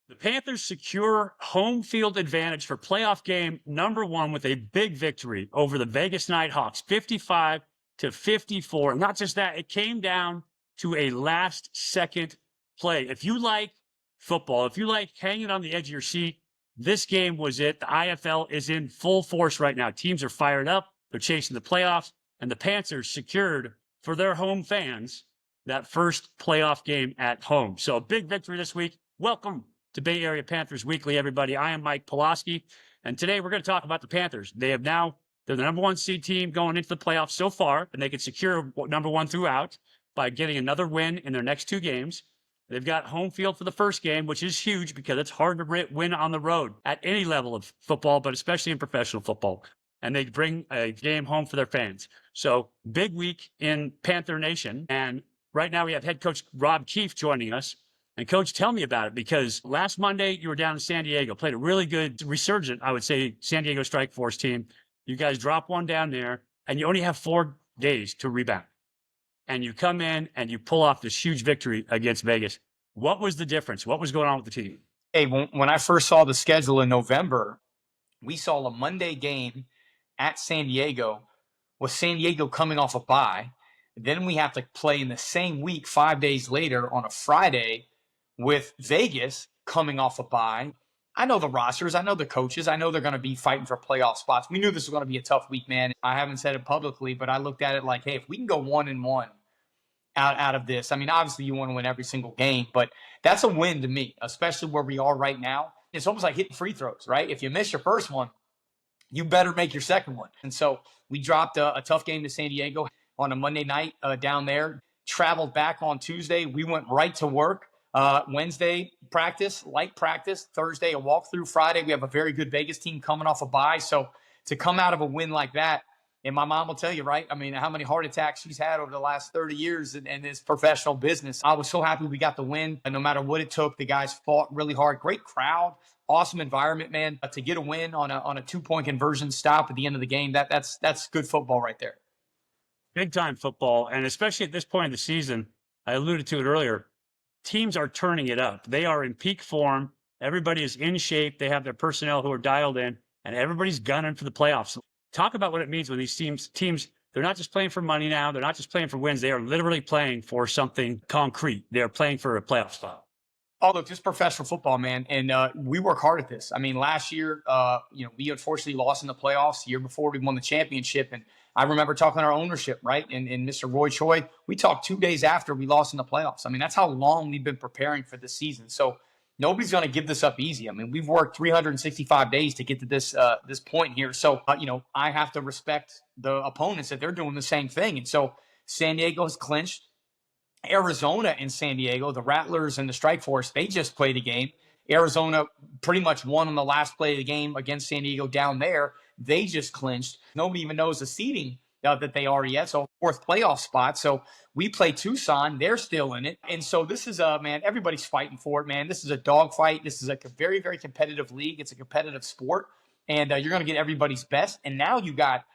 The Panthers secure home field advantage for playoff game number 1 with a big victory over the Vegas Nighthawks, 55-54. Not just that, it came down to a last-second play. If you like football, if you like hanging on the edge of your seat, this game was it. The IFL is in full force right now. Teams are fired up. They're chasing the playoffs, and the Panthers secured for their home fans that first playoff game at home. So a big victory this week. Welcome to Bay Area Panthers Weekly, everybody. I am Mike Pawlawski, and today we're going to talk about the Panthers. They're the number 1 seed team going into the playoffs so far, and they can secure number 1 throughout by getting another win in their next 2 games. They've got home field for the first game, which is huge because it's hard to win on the road at any level of football, but especially in professional football. And they bring a game home for their fans. So big week in Panther Nation. And right now we have head coach Rob Keefe joining us. And coach, tell me about it, because last Monday you were down in San Diego, played a really good resurgent, I would say, San Diego Strike Force team. You guys drop one down there and you only have 4 days to rebound. And you come in and you pull off this huge victory against Vegas. What was the difference? What was going on with the team? Hey, when I first saw the schedule in November, we saw a Monday game at San Diego with San Diego coming off a bye. Then we have to play in the same week, 5 days later on a Friday with Vegas coming off a bye. I know the rosters. I know the coaches. I know they're going to be fighting for playoff spots. We knew this was going to be a tough week, man. I haven't said it publicly, but I looked at it like, hey, if we can go 1-1 out of this, I mean, obviously you want to win every single game, but that's a win to me, especially where we are right now. It's almost like hitting free throws, right? If you miss your first one, you better make your second one. And so we dropped a tough game to San Diego on a Monday night down there, traveled back on Tuesday. We went right to work. Wednesday, practice, light practice. Thursday, a walkthrough. Friday, we have a very good Vegas team coming off a bye. So to come out of a win like that, and my mom will tell you, right? I mean, how many heart attacks she's had over the last 30 years in this professional business. I was so happy we got the win. And no matter what it took, the guys fought really hard. Great crowd, awesome environment, man. To get a win on a 2-point conversion stop at the end of the game, that's good football right there. Big time football. And especially at this point of the season, I alluded to it earlier, teams are turning it up. They are in peak form. Everybody is in shape. They have their personnel who are dialed in, and everybody's gunning for the playoffs. Talk about what it means when these teams, they're not just playing for money now. They're not just playing for wins. They are literally playing for something concrete. They're playing for a playoff spot. Oh, look, just professional football, man. And we work hard at this. I mean, last year, we unfortunately lost in the playoffs. The year before, we won the championship. And I remember talking to our ownership, right? And Mr. Roy Choi, we talked 2 days after we lost in the playoffs. I mean, that's how long we've been preparing for this season. So nobody's going to give this up easy. I mean, we've worked 365 days to get to this point here. So, I have to respect the opponents that they're doing the same thing. And so San Diego has clinched. Arizona and San Diego, the Rattlers and the Strike Force, they just played a game. Arizona pretty much won on the last play of the game against San Diego down there. They just clinched. Nobody even knows the seeding that they are yet. So 4th playoff spot. So we play Tucson. They're still in it. And so this is man, everybody's fighting for it, man. This is a dogfight. This is a very, very competitive league. It's a competitive sport. And you're going to get everybody's best. And now you got,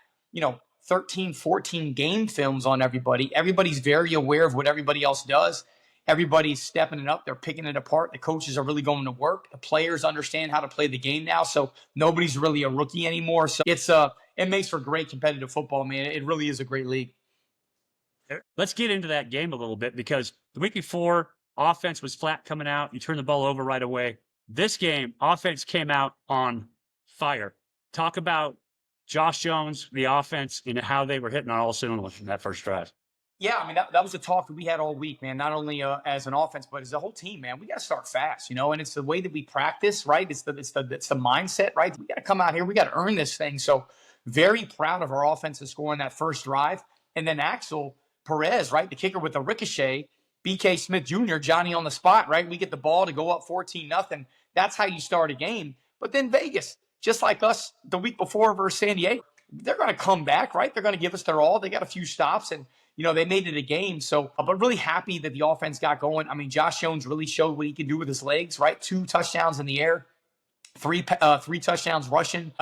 13, 14 game films on everybody. Everybody's very aware of what everybody else does. Everybody's stepping it up. They're picking it apart. The coaches are really going to work. The players understand how to play the game now. So nobody's really a rookie anymore. So it makes for great competitive football, man. It really is a great league. Let's get into that game a little bit, because the week before, offense was flat coming out. You turn the ball over right away. This game, offense came out on fire. Talk about Josh Jones, the offense, and how they were hitting on all cylinders in that first drive. Yeah, I mean, that was a talk that we had all week, man, not only as an offense, but as a whole team, man. We got to start fast, and it's the way that we practice, right? It's the mindset, right? We got to come out here. We got to earn this thing. So very proud of our offensive score on that first drive. And then Axel Perez, right, the kicker with the ricochet, BK Smith Jr., Johnny on the spot, right? We get the ball to go up 14-0. That's how you start a game. But then Vegas, just like us the week before versus San Diego, they're going to come back, right? They're going to give us their all. They got a few stops, and they made it a game. So, but really happy that the offense got going. I mean, Josh Jones really showed what he can do with his legs, right? 2 touchdowns in the air, three touchdowns rushing,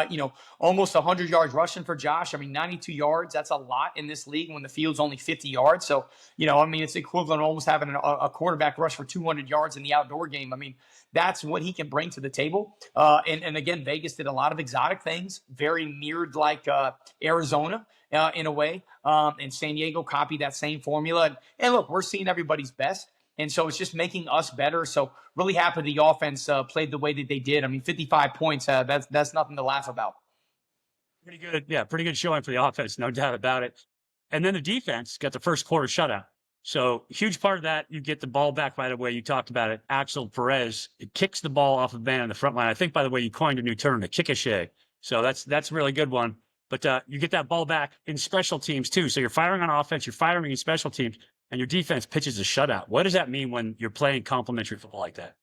almost 100 yards rushing for Josh. I mean, 92 yards, that's a lot in this league when the field's only 50 yards. So, it's equivalent to almost having a quarterback rush for 200 yards in the outdoor game. I mean, that's what he can bring to the table. And again, Vegas did a lot of exotic things, very mirrored like Arizona in a way. And San Diego copied that same formula. And look, we're seeing everybody's best. And so it's just making us better. So really happy the offense played the way that they did. I mean, 55 points, that's nothing to laugh about. Pretty good. Yeah, pretty good showing for the offense, no doubt about it. And then the defense got the first quarter shutout. So huge part of that, you get the ball back right away. You talked about it. Axel Perez, it kicks the ball off of man on the front line. I think, by the way, you coined a new term, the kick-a-shay. So that's a really good one. But you get that ball back in special teams too. So you're firing on offense, you're firing in special teams, and your defense pitches a shutout. What does that mean when you're playing complementary football like that?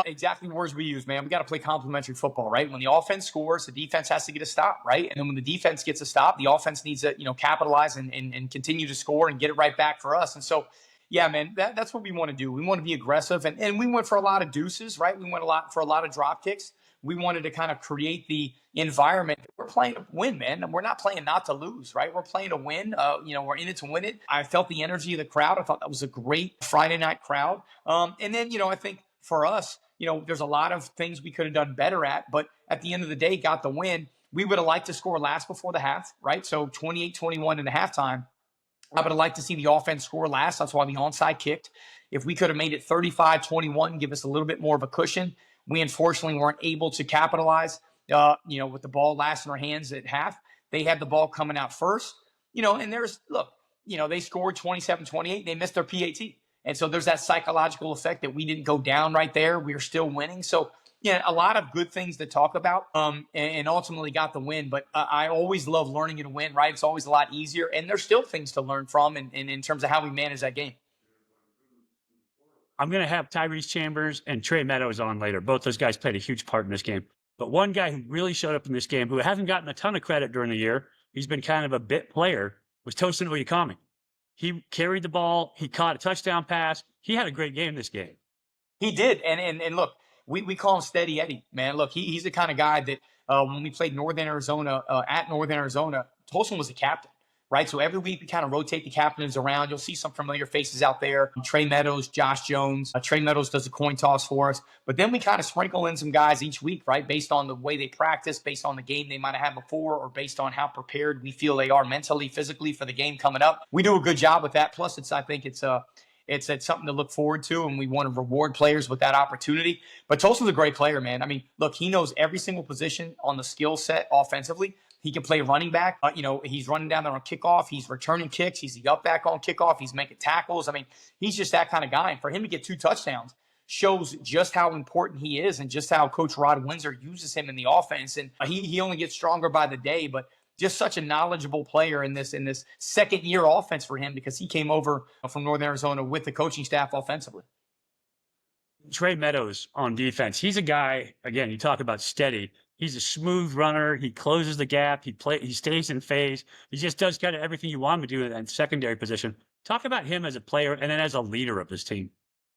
Exactly the words we use, man. We got to play complementary football, right? When the offense scores, the defense has to get a stop, right? And then when the defense gets a stop, the offense needs to, capitalize and continue to score and get it right back for us. And so, yeah, man, that's what we want to do. We want to be aggressive. And we went for a lot of deuces, right? We went for a lot of drop kicks. We wanted to kind of create the environment. We're playing to win, man. And we're not playing not to lose, right? We're playing to win. We're in it to win it. I felt the energy of the crowd. I thought that was a great Friday night crowd. And then, I think for us, there's a lot of things we could have done better at. But at the end of the day, got the win. We would have liked to score last before the half, right? So 28-21 in the halftime. I would have liked to see the offense score last. That's why the onside kicked. If we could have made it 35-21, give us a little bit more of a cushion. We unfortunately weren't able to capitalize, with the ball last in our hands at half. They had the ball coming out first, and they scored 27-28. They missed their PAT. And so there's that psychological effect that we didn't go down right there. We were still winning. So, yeah, a lot of good things to talk about and ultimately got the win. But I always love learning and win, right? It's always a lot easier. And there's still things to learn from and in terms of how we manage that game. I'm going to have Tyrese Chambers and Trey Meadows on later. Both those guys played a huge part in this game. But one guy who really showed up in this game, who hasn't gotten a ton of credit during the year, he's been kind of a bit player, was Tosin Oyakami. He carried the ball. He caught a touchdown pass. He had a great game this game. He did. And look, we call him Steady Eddie, man. Look, he's the kind of guy that when we played Northern Arizona, at Northern Arizona, Tosin was the captain. Right. So every week we kind of rotate the captains around. You'll see some familiar faces out there. Trey Meadows, Josh Jones. Trey Meadows does a coin toss for us. But then we kind of sprinkle in some guys each week, right? Based on the way they practice, based on the game they might have had before, or based on how prepared we feel they are mentally, physically for the game coming up. We do a good job with that. Plus, I think it's something to look forward to, and we want to reward players with that opportunity. But Tosin's a great player, man. I mean, look, he knows every single position on the skill set offensively. He can play running back. He's running down there on kickoff. He's returning kicks. He's the up back on kickoff. He's making tackles. I mean, he's just that kind of guy. And for him to get 2 touchdowns shows just how important he is and just how Coach Rod Windsor uses him in the offense. And he only gets stronger by the day, but just such a knowledgeable player in this second year offense for him because he came over from Northern Arizona with the coaching staff offensively. Trey Meadows on defense. He's a guy, again, you talk about steady. He's a smooth runner. He closes the gap. He stays in phase. He just does kind of everything you want him to do in that secondary position. Talk about him as a player and then as a leader of this team.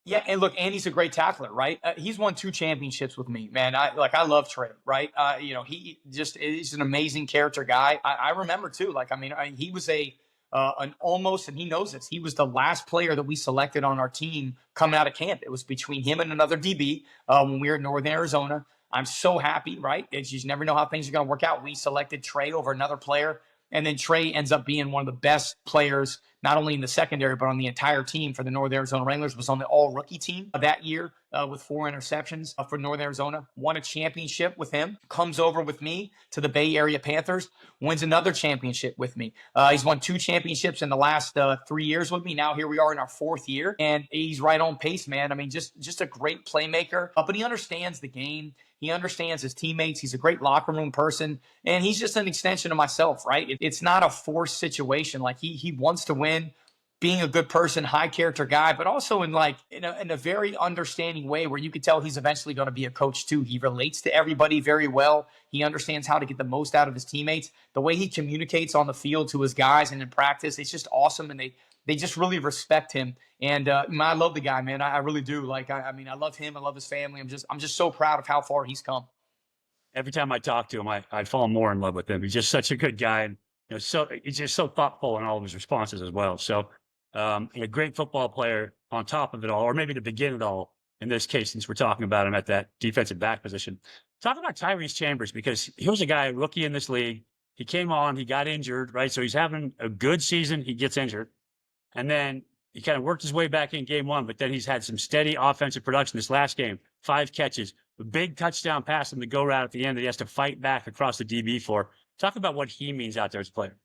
Yeah, and look, Andy's a great tackler, right? He's won 2 championships with me, man. I love Trey, right? He just is an amazing character guy. I remember too. He was an almost, and he knows this. He was the last player that we selected on our team coming out of camp. It was between him and another DB when we were in Northern Arizona. I'm so happy, right? You just never know how things are going to work out. We selected Trey over another player, and then Trey ends up being one of the best players, not only in the secondary, but on the entire team for the Northern Arizona Wranglers. Was on the all-rookie team that year with 4 interceptions for Northern Arizona. Won a championship with him. Comes over with me to the Bay Area Panthers. Wins another championship with me. He's won 2 championships in the last 3 years with me. Now here we are in our 4th year, and he's right on pace, man. I mean, just a great playmaker, but he understands the game. He understands his teammates. He's a great locker room person, and he's just an extension of myself, right? It's not a forced situation. Like he wants to win, being a good person, high character guy, but also in a very understanding way where you could tell he's eventually going to be a coach too. He relates to everybody very well. He understands how to get the most out of his teammates. The way he communicates on the field to his guys and in practice, it's just awesome, and they just really respect him. And I love the guy, man. I really do. I love him. I love his family. I'm just so proud of how far he's come. every time I talk to him, I fall more in love with him. He's just such a good guy. And, so he's just so thoughtful in all of his responses as well. So, a great football player on top of it all, or maybe to begin it all in this case, since we're talking about him at that defensive back position. Talk about Tyrese Chambers, because he was a guy, rookie in this league. He came on, he got injured, right? So he's having a good season. He gets injured. And then he kind of worked his way back in game one, but then he's had some steady offensive production this last game. 5 catches, a big touchdown pass in the go route at the end that he has to fight back across the DB for. Talk about what he means out there as a player.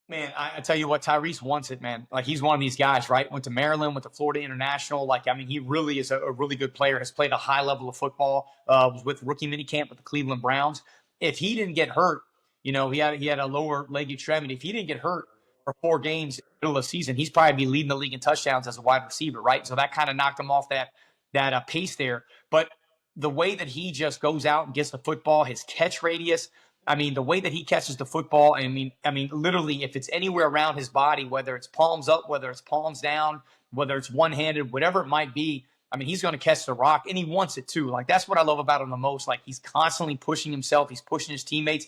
Man, I tell you what, Tyrese wants it, man. Like, he's one of these guys, right? Went to Maryland, went to Florida International. Like, I mean, he really is a really good player, has played a high level of football, was with rookie minicamp with the Cleveland Browns. If he didn't get hurt, he had a lower leg extremity. If he didn't get hurt for 4 games in the middle of the season, he's probably be leading the league in touchdowns as a wide receiver, right? So that kind of knocked him off that pace there. But the way that he just goes out and gets the football, his catch radius, I mean, the way that he catches the football, I mean, literally, if it's anywhere around his body, whether it's palms up, whether it's palms down, whether it's one-handed, whatever it might be, I mean, he's going to catch the rock, and he wants it too. Like, that's what I love about him the most. Like, he's constantly pushing himself. He's pushing his teammates.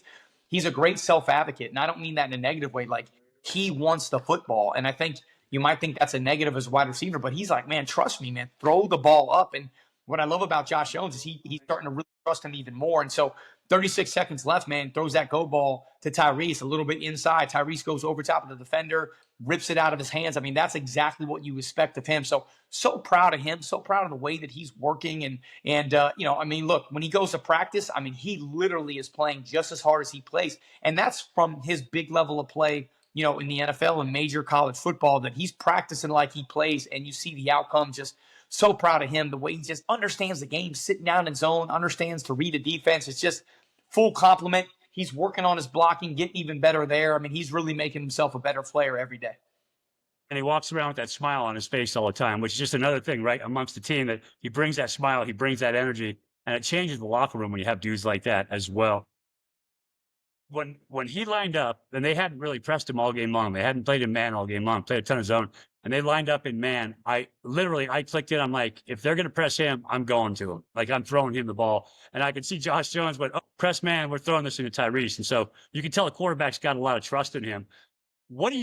He's a great self-advocate, and I don't mean that in a negative way. Like, he wants the football, and I think you might think that's a negative as a wide receiver, but he's like, man, trust me, man, throw the ball up. And what I love about Josh Jones is he's starting to really trust him even more. And so 36 seconds left, man, throws that go ball to Tyrese a little bit inside. Tyrese goes over top of the defender, rips it out of his hands. I mean, that's exactly what you expect of him. So proud of him, so proud of the way that he's working. And I mean, look, when he goes to practice, I mean, he literally is playing just as hard as he plays. And that's from his big level of play, in the NFL and major college football, that he's practicing like he plays, and you see the outcome. Just so proud of him, the way he just understands the game, sitting down in zone, understands to read a defense. It's just full compliment. He's working on his blocking, getting even better there. I mean, he's really making himself a better player every day. And he walks around with that smile on his face all the time, which is just another thing, right, amongst the team, that he brings that smile, he brings that energy, and it changes the locker room when you have dudes like that as well. When he lined up, and they hadn't really pressed him all game long. They hadn't played in man all game long, played a ton of zone. And they lined up in man. I clicked it. I'm like, if they're going to press him, I'm going to him. Like, I'm throwing him the ball. And I could see Josh Jones went, oh, press man, we're throwing this into Tyrese. And so you can tell the quarterback's got a lot of trust in him. What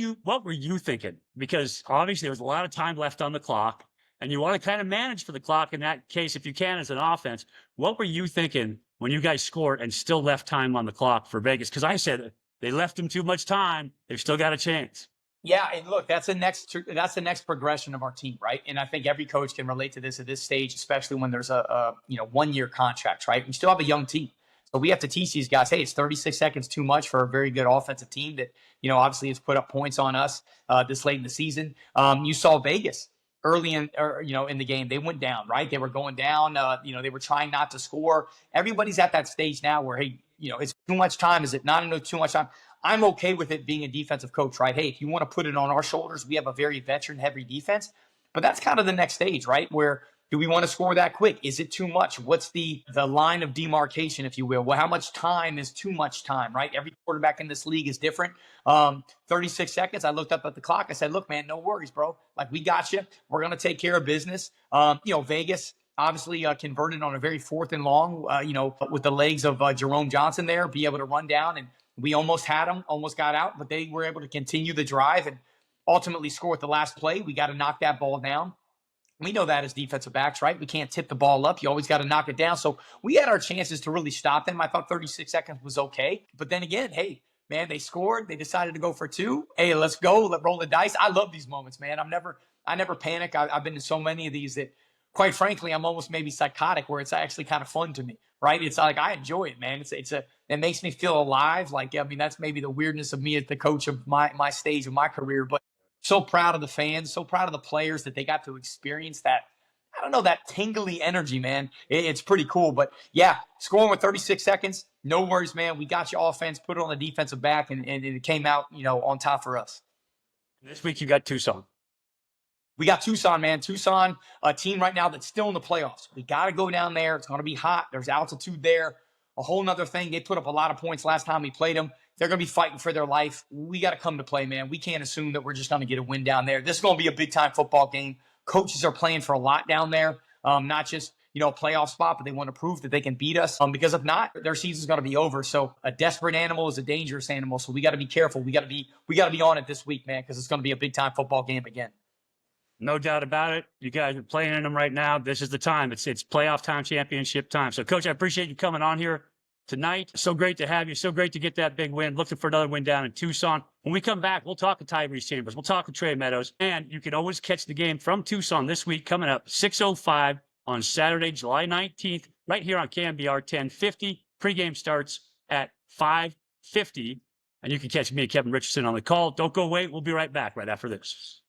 were you thinking? Because obviously there was a lot of time left on the clock, and you want to kind of manage for the clock in that case if you can as an offense. What were you thinking when you guys scored and still left time on the clock for Vegas? Because I said they left him too much time. They've still got a chance. Yeah, and look, that's the next progression of our team, right? And I think every coach can relate to this at this stage, especially when there's a 1-year contract, right? We still have a young team, so we have to teach these guys, hey, it's 36 seconds too much for a very good offensive team that obviously has put up points on us this late in the season. You saw Vegas early in the game. They went down, right? They were going down. They were trying not to score. Everybody's at that stage now where, hey, it's too much time. Is it not enough? Too much time? I'm okay with it being a defensive coach, right? Hey, if you want to put it on our shoulders, we have a very veteran-heavy defense. But that's kind of the next stage, right? Where do we want to score that quick? Is it too much? What's the line of demarcation, if you will? Well, how much time is too much time, right? Every quarterback in this league is different. 36 seconds, I looked up at the clock. I said, look, man, no worries, bro. Like, we got you. We're going to take care of business. Vegas obviously converted on a very 4th and long, with the legs of Jerome Johnson there, be able to run down, and we almost had them, almost got out, but they were able to continue the drive and ultimately score at the last play. We got to knock that ball down. We know that as defensive backs, right? We can't tip the ball up. You always got to knock it down. So we had our chances to really stop them. I thought 36 seconds was okay. But then again, hey, man, they scored. They decided to go for 2. Hey, let's go. Let's roll the dice. I love these moments, man. I never panic. I've been in so many of these that, quite frankly, I'm almost maybe psychotic, where it's actually kind of fun to me, right? It's like, I enjoy it, man. It makes me feel alive. Like, I mean, that's maybe the weirdness of me as the coach of my stage of my career, but so proud of the fans, so proud of the players that they got to experience that. I don't know, that tingly energy, man. It's pretty cool. But yeah, scoring with 36 seconds, no worries, man. We got your offense, put it on the defensive back, and it came out, on top for us. This week you got Tucson. We got Tucson, man. Tucson, a team right now that's still in the playoffs. We got to go down there. It's going to be hot. There's altitude there. A whole nother thing. They put up a lot of points last time we played them. They're going to be fighting for their life. We got to come to play, man. We can't assume that we're just going to get a win down there. This is going to be a big-time football game. Coaches are playing for a lot down there, not just a playoff spot, but they want to prove that they can beat us. Because if not, their season's going to be over. So a desperate animal is a dangerous animal. So we got to be careful. We got to be on it this week, man, because it's going to be a big time football game again. No doubt about it. You guys are playing in them right now. This is the time. It's playoff time, championship time. So, Coach, I appreciate you coming on here tonight. So great to have you. So great to get that big win. Looking for another win down in Tucson. When we come back, we'll talk to Tyrese Chambers. We'll talk to Trey Meadows. And you can always catch the game from Tucson this week coming up 6:05 on Saturday, July 19th, right here on KMBR 1050. Pregame starts at 5:50. And you can catch me, Kevin Richardson, on the call. Don't go away. We'll be right back right after this.